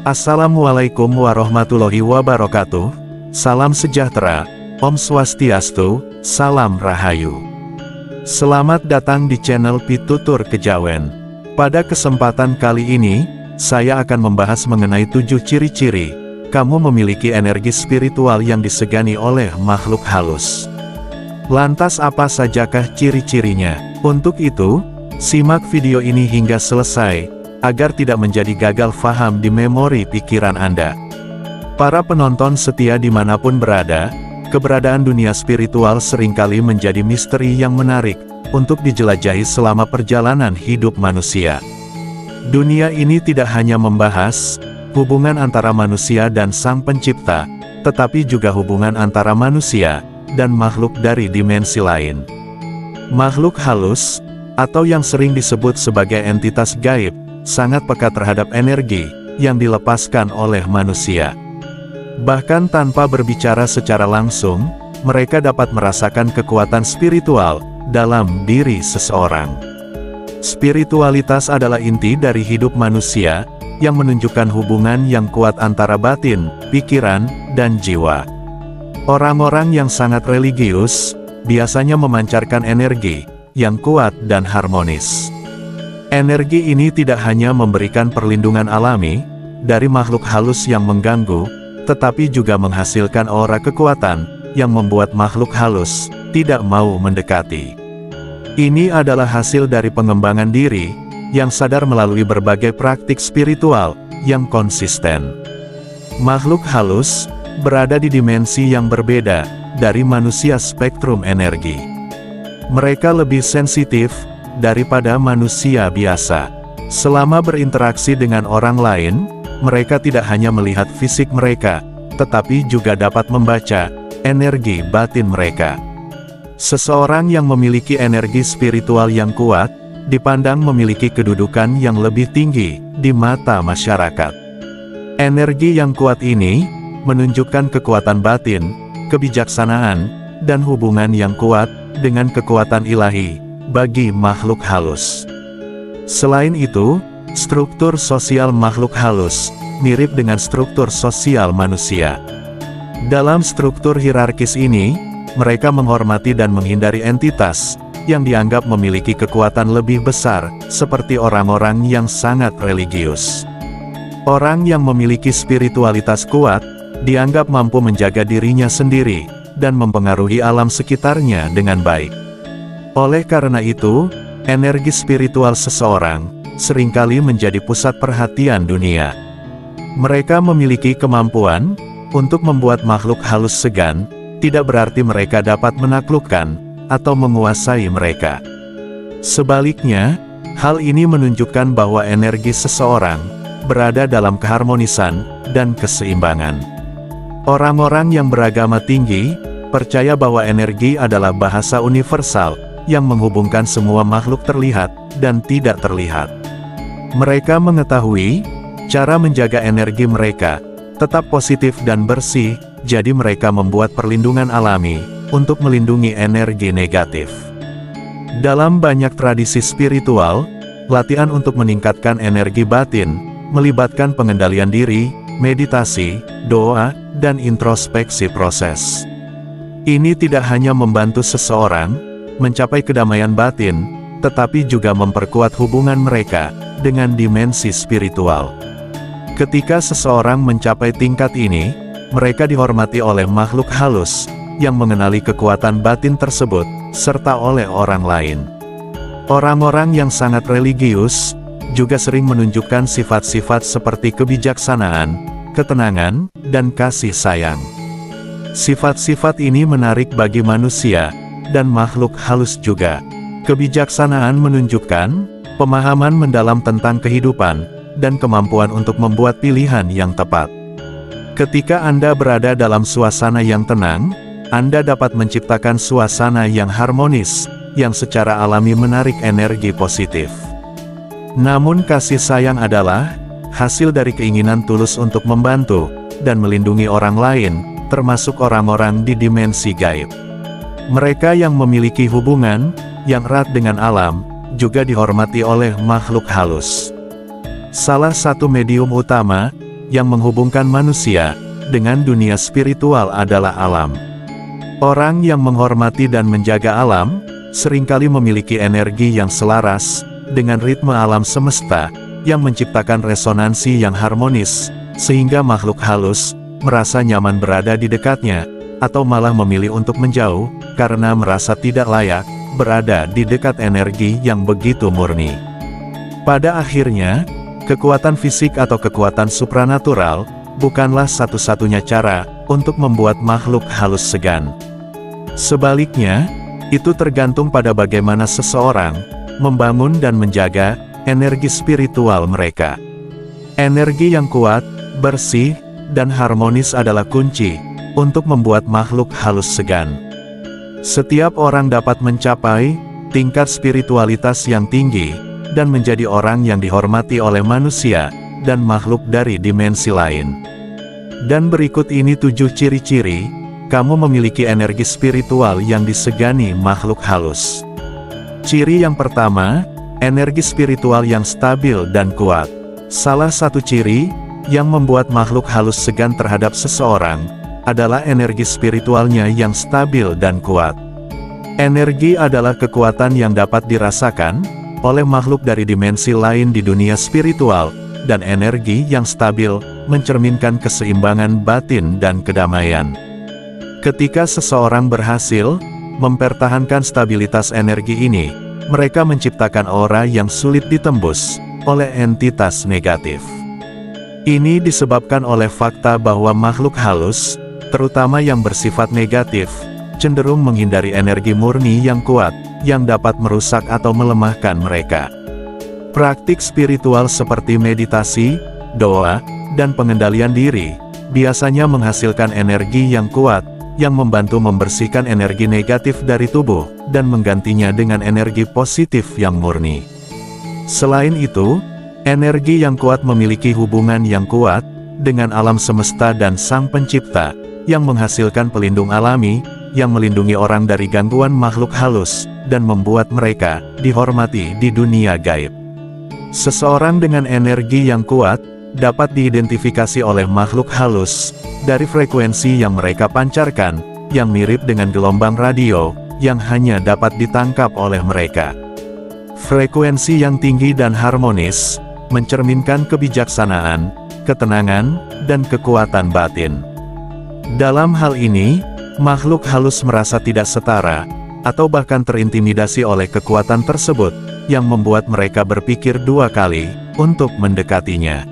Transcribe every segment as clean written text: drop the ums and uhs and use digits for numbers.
Assalamualaikum warahmatullahi wabarakatuh. Salam sejahtera, Om Swastiastu, Salam Rahayu. Selamat datang di channel Pitutur Kejawen. Pada kesempatan kali ini, saya akan membahas mengenai 7 ciri-ciri kamu memiliki energi spiritual yang disegani oleh makhluk halus. Lantas apa sajakah ciri-cirinya? Untuk itu, simak video ini hingga selesai, agar tidak menjadi gagal faham di memori pikiran Anda. Para penonton setia dimanapun berada, keberadaan dunia spiritual seringkali menjadi misteri yang menarik untuk dijelajahi selama perjalanan hidup manusia. Dunia ini tidak hanya membahas hubungan antara manusia dan Sang Pencipta, tetapi juga hubungan antara manusia dan makhluk dari dimensi lain. Makhluk halus, atau yang sering disebut sebagai entitas gaib, sangat peka terhadap energi yang dilepaskan oleh manusia. Bahkan tanpa berbicara secara langsung, mereka dapat merasakan kekuatan spiritual dalam diri seseorang. Spiritualitas adalah inti dari hidup manusia, yang menunjukkan hubungan yang kuat antara batin, pikiran, dan jiwa. Orang-orang yang sangat religius, biasanya memancarkan energi yang kuat dan harmonis. Energi ini tidak hanya memberikan perlindungan alami dari makhluk halus yang mengganggu, tetapi juga menghasilkan aura kekuatan yang membuat makhluk halus tidak mau mendekati. Ini adalah hasil dari pengembangan diri yang sadar melalui berbagai praktik spiritual yang konsisten. Makhluk halus berada di dimensi yang berbeda dari manusia spektrum energi. Mereka lebih sensitif daripada manusia biasa. Selama berinteraksi dengan orang lain, mereka tidak hanya melihat fisik mereka, tetapi juga dapat membaca energi batin mereka. Seseorang yang memiliki energi spiritual yang kuat, dipandang memiliki kedudukan yang lebih tinggi di mata masyarakat. Energi yang kuat ini menunjukkan kekuatan batin, kebijaksanaan, dan hubungan yang kuat dengan kekuatan ilahi bagi makhluk halus. Selain itu, struktur sosial makhluk halus mirip dengan struktur sosial manusia. Dalam struktur hierarkis ini, mereka menghormati dan menghindari entitas yang dianggap memiliki kekuatan lebih besar, seperti orang-orang yang sangat religius. Orang yang memiliki spiritualitas kuat dianggap mampu menjaga dirinya sendiri dan mempengaruhi alam sekitarnya dengan baik. Oleh karena itu, energi spiritual seseorang seringkali menjadi pusat perhatian dunia. Mereka memiliki kemampuan untuk membuat makhluk halus segan, tidak berarti mereka dapat menaklukkan atau menguasai mereka. Sebaliknya, hal ini menunjukkan bahwa energi seseorang berada dalam keharmonisan dan keseimbangan. Orang-orang yang beragama tinggi percaya bahwa energi adalah bahasa universal yang menghubungkan semua makhluk terlihat dan tidak terlihat. Mereka mengetahui cara menjaga energi mereka tetap positif dan bersih, jadi mereka membuat perlindungan alami untuk melindungi energi negatif. Dalam banyak tradisi spiritual, latihan untuk meningkatkan energi batin melibatkan pengendalian diri, meditasi, doa, dan introspeksi proses. Ini tidak hanya membantu seseorang mencapai kedamaian batin, tetapi juga memperkuat hubungan mereka dengan dimensi spiritual. Ketika seseorang mencapai tingkat ini, mereka dihormati oleh makhluk halus yang mengenali kekuatan batin tersebut, serta oleh orang lain. Orang-orang yang sangat religius juga sering menunjukkan sifat-sifat seperti kebijaksanaan, ketenangan, dan kasih sayang. Sifat-sifat ini menarik bagi manusia dan makhluk halus juga. Kebijaksanaan menunjukkan pemahaman mendalam tentang kehidupan dan kemampuan untuk membuat pilihan yang tepat. Ketika Anda berada dalam suasana yang tenang, Anda dapat menciptakan suasana yang harmonis, yang secara alami menarik energi positif. Namun kasih sayang adalah hasil dari keinginan tulus untuk membantu dan melindungi orang lain, termasuk orang-orang di dimensi gaib. Mereka yang memiliki hubungan yang erat dengan alam juga dihormati oleh makhluk halus. Salah satu medium utama yang menghubungkan manusia dengan dunia spiritual adalah alam. Orang yang menghormati dan menjaga alam, seringkali memiliki energi yang selaras dengan ritme alam semesta, yang menciptakan resonansi yang harmonis, sehingga makhluk halus merasa nyaman berada di dekatnya, atau malah memilih untuk menjauh, karena merasa tidak layak berada di dekat energi yang begitu murni. Pada akhirnya, kekuatan fisik atau kekuatan supranatural bukanlah satu-satunya cara untuk membuat makhluk halus segan. Sebaliknya, itu tergantung pada bagaimana seseorang membangun dan menjaga energi spiritual mereka. Energi yang kuat, bersih, dan harmonis adalah kunci untuk membuat makhluk halus segan. Setiap orang dapat mencapai tingkat spiritualitas yang tinggi dan menjadi orang yang dihormati oleh manusia dan makhluk dari dimensi lain. Dan berikut ini 7 ciri-ciri kamu memiliki energi spiritual yang disegani makhluk halus. Ciri yang pertama, energi spiritual yang stabil dan kuat. Salah satu ciri yang membuat makhluk halus segan terhadap seseorang adalah energi spiritualnya yang stabil dan kuat. Energi adalah kekuatan yang dapat dirasakan oleh makhluk dari dimensi lain di dunia spiritual, dan energi yang stabil mencerminkan keseimbangan batin dan kedamaian. Ketika seseorang berhasil mempertahankan stabilitas energi ini, mereka menciptakan aura yang sulit ditembus oleh entitas negatif. Ini disebabkan oleh fakta bahwa makhluk halus, terutama yang bersifat negatif, cenderung menghindari energi murni yang kuat, yang dapat merusak atau melemahkan mereka. Praktik spiritual seperti meditasi, doa, dan pengendalian diri, biasanya menghasilkan energi yang kuat, yang membantu membersihkan energi negatif dari tubuh, dan menggantinya dengan energi positif yang murni. Selain itu, energi yang kuat memiliki hubungan yang kuat dengan alam semesta dan Sang Pencipta, yang menghasilkan pelindung alami, yang melindungi orang dari gangguan makhluk halus, dan membuat mereka dihormati di dunia gaib. Seseorang dengan energi yang kuat dapat diidentifikasi oleh makhluk halus dari frekuensi yang mereka pancarkan, yang mirip dengan gelombang radio yang hanya dapat ditangkap oleh mereka. Frekuensi yang tinggi dan harmonis mencerminkan kebijaksanaan, ketenangan, dan kekuatan batin. Dalam hal ini, makhluk halus merasa tidak setara, atau bahkan terintimidasi oleh kekuatan tersebut, yang membuat mereka berpikir 2 kali untuk mendekatinya.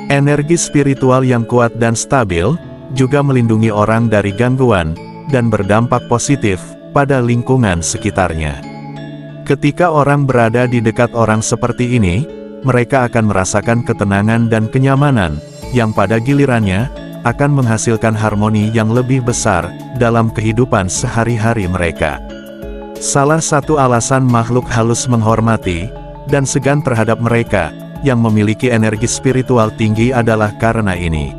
Energi spiritual yang kuat dan stabil juga melindungi orang dari gangguan, dan berdampak positif pada lingkungan sekitarnya. Ketika orang berada di dekat orang seperti ini, mereka akan merasakan ketenangan dan kenyamanan, yang pada gilirannya akan menghasilkan harmoni yang lebih besar dalam kehidupan sehari-hari mereka. Salah satu alasan makhluk halus menghormati dan segan terhadap mereka yang memiliki energi spiritual tinggi adalah karena ini.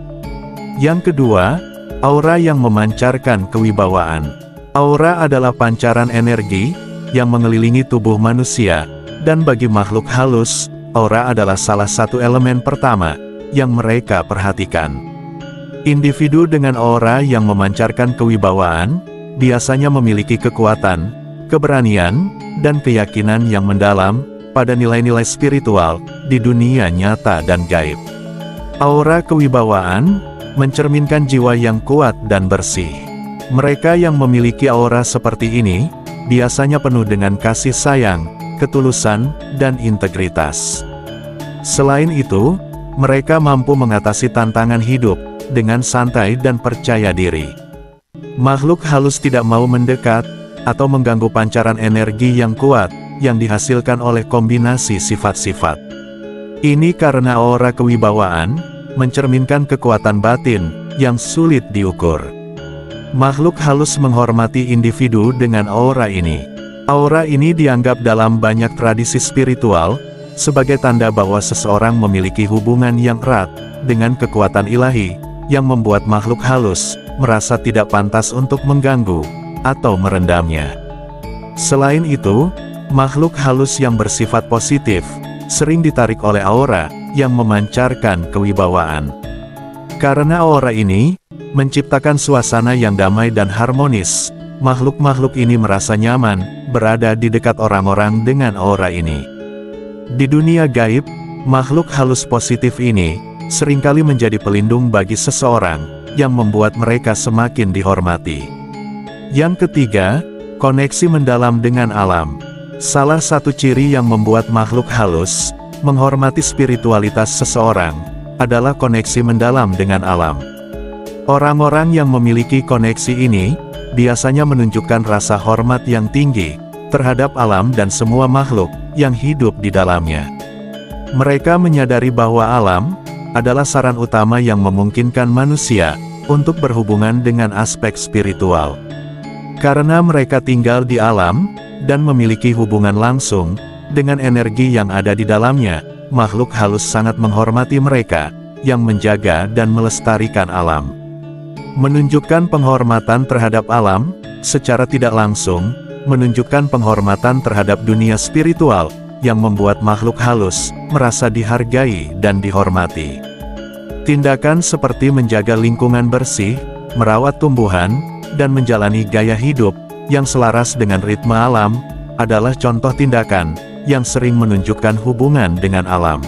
Yang kedua, aura yang memancarkan kewibawaan. Aura adalah pancaran energi yang mengelilingi tubuh manusia, dan bagi makhluk halus, aura adalah salah satu elemen pertama yang mereka perhatikan. Individu dengan aura yang memancarkan kewibawaan biasanya memiliki kekuatan, keberanian, dan keyakinan yang mendalam pada nilai-nilai spiritual di dunia nyata dan gaib. Aura kewibawaan mencerminkan jiwa yang kuat dan bersih. Mereka yang memiliki aura seperti ini biasanya penuh dengan kasih sayang, ketulusan, dan integritas. Selain itu, mereka mampu mengatasi tantangan hidup dengan santai dan percaya diri. Makhluk halus tidak mau mendekat atau mengganggu pancaran energi yang kuat yang dihasilkan oleh kombinasi sifat-sifat. Ini karena aura kewibawaan mencerminkan kekuatan batin yang sulit diukur. Makhluk halus menghormati individu dengan aura ini. Aura ini dianggap dalam banyak tradisi spiritual sebagai tanda bahwa seseorang memiliki hubungan yang erat dengan kekuatan ilahi, yang membuat makhluk halus merasa tidak pantas untuk mengganggu atau merendamnya. Selain itu, makhluk halus yang bersifat positif sering ditarik oleh aura yang memancarkan kewibawaan. Karena aura ini menciptakan suasana yang damai dan harmonis, makhluk-makhluk ini merasa nyaman berada di dekat orang-orang dengan aura ini. Di dunia gaib, makhluk halus positif ini seringkali menjadi pelindung bagi seseorang yang membuat mereka semakin dihormati. Yang ketiga, koneksi mendalam dengan alam. Salah satu ciri yang membuat makhluk halus menghormati spiritualitas seseorang adalah koneksi mendalam dengan alam. Orang-orang yang memiliki koneksi ini biasanya menunjukkan rasa hormat yang tinggi terhadap alam dan semua makhluk yang hidup di dalamnya. Mereka menyadari bahwa alam adalah saran utama yang memungkinkan manusia untuk berhubungan dengan aspek spiritual. Karena mereka tinggal di alam dan memiliki hubungan langsung dengan energi yang ada di dalamnya, makhluk halus sangat menghormati mereka yang menjaga dan melestarikan alam. Menunjukkan penghormatan terhadap alam secara tidak langsung menunjukkan penghormatan terhadap dunia spiritual yang membuat makhluk halus merasa dihargai dan dihormati. Tindakan seperti menjaga lingkungan bersih, merawat tumbuhan, dan menjalani gaya hidup yang selaras dengan ritme alam adalah contoh tindakan yang sering menunjukkan hubungan dengan alam.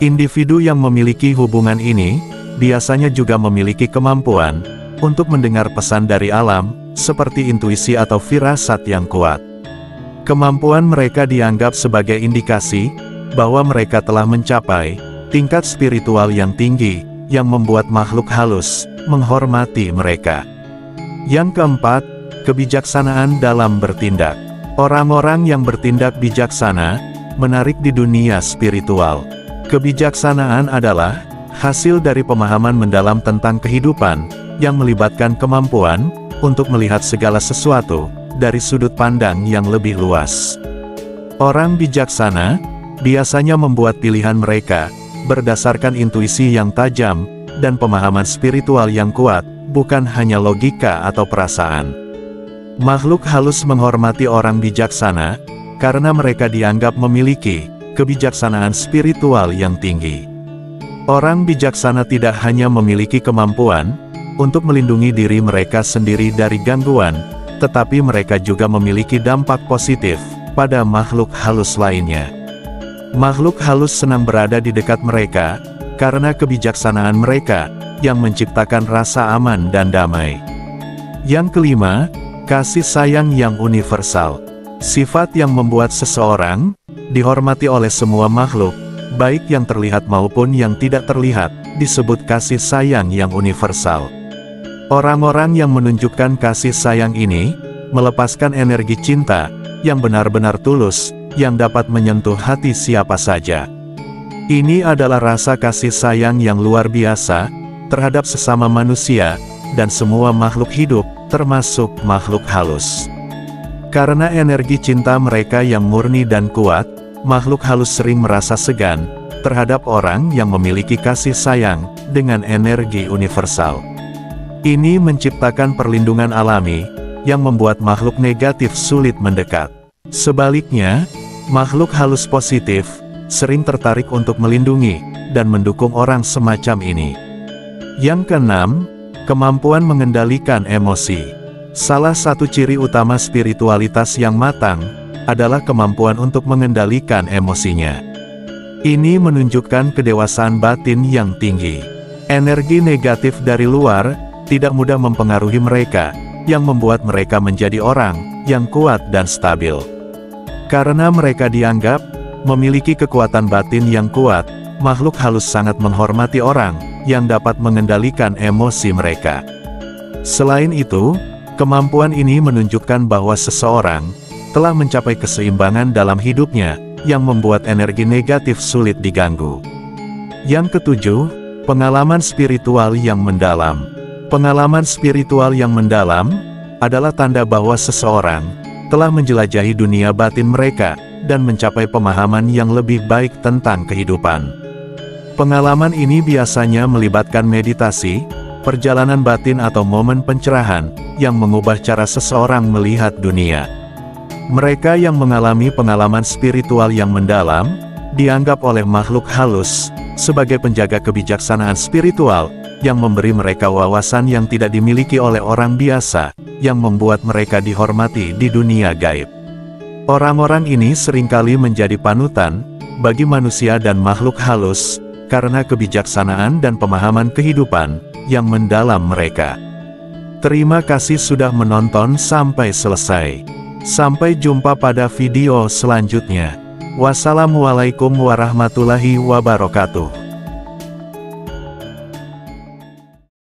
Individu yang memiliki hubungan ini biasanya juga memiliki kemampuan untuk mendengar pesan dari alam, seperti intuisi atau firasat yang kuat. Kemampuan mereka dianggap sebagai indikasi bahwa mereka telah mencapai tingkat spiritual yang tinggi, yang membuat makhluk halus menghormati mereka. Yang keempat, kebijaksanaan dalam bertindak. Orang-orang yang bertindak bijaksana menarik di dunia spiritual. Kebijaksanaan adalah hasil dari pemahaman mendalam tentang kehidupan yang melibatkan kemampuan untuk melihat segala sesuatu dari sudut pandang yang lebih luas. Orang bijaksana biasanya membuat pilihan mereka berdasarkan intuisi yang tajam dan pemahaman spiritual yang kuat, bukan hanya logika atau perasaan. Makhluk halus menghormati orang bijaksana karena mereka dianggap memiliki kebijaksanaan spiritual yang tinggi. Orang bijaksana tidak hanya memiliki kemampuan untuk melindungi diri mereka sendiri dari gangguan, tetapi mereka juga memiliki dampak positif pada makhluk halus lainnya. Makhluk halus senang berada di dekat mereka karena kebijaksanaan mereka yang menciptakan rasa aman dan damai. Yang kelima, kasih sayang yang universal. Sifat yang membuat seseorang dihormati oleh semua makhluk, baik yang terlihat maupun yang tidak terlihat, disebut kasih sayang yang universal. Orang-orang yang menunjukkan kasih sayang ini melepaskan energi cinta yang benar-benar tulus, yang dapat menyentuh hati siapa saja. Ini adalah rasa kasih sayang yang luar biasa terhadap sesama manusia dan semua makhluk hidup, termasuk makhluk halus. Karena energi cinta mereka yang murni dan kuat, makhluk halus sering merasa segan terhadap orang yang memiliki kasih sayang dengan energi universal. Ini menciptakan perlindungan alami yang membuat makhluk negatif sulit mendekat. Sebaliknya, makhluk halus positif sering tertarik untuk melindungi dan mendukung orang semacam ini. Yang keenam, kemampuan mengendalikan emosi. Salah satu ciri utama spiritualitas yang matang adalah kemampuan untuk mengendalikan emosinya. Ini menunjukkan kedewasaan batin yang tinggi. Energi negatif dari luar tidak mudah mempengaruhi mereka, yang membuat mereka menjadi orang yang kuat dan stabil. Karena mereka dianggap memiliki kekuatan batin yang kuat, makhluk halus sangat menghormati orang yang dapat mengendalikan emosi mereka. Selain itu, kemampuan ini menunjukkan bahwa seseorang telah mencapai keseimbangan dalam hidupnya, yang membuat energi negatif sulit diganggu. Yang ketujuh, pengalaman spiritual yang mendalam. Pengalaman spiritual yang mendalam adalah tanda bahwa seseorang telah menjelajahi dunia batin mereka dan mencapai pemahaman yang lebih baik tentang kehidupan. Pengalaman ini biasanya melibatkan meditasi, perjalanan batin atau momen pencerahan yang mengubah cara seseorang melihat dunia. Mereka yang mengalami pengalaman spiritual yang mendalam dianggap oleh makhluk halus sebagai penjaga kebijaksanaan spiritual yang memberi mereka wawasan yang tidak dimiliki oleh orang biasa, yang membuat mereka dihormati di dunia gaib. Orang-orang ini seringkali menjadi panutan bagi manusia dan makhluk halus, karena kebijaksanaan dan pemahaman kehidupan yang mendalam mereka. Terima kasih sudah menonton sampai selesai. Sampai jumpa pada video selanjutnya. Wassalamualaikum warahmatullahi wabarakatuh.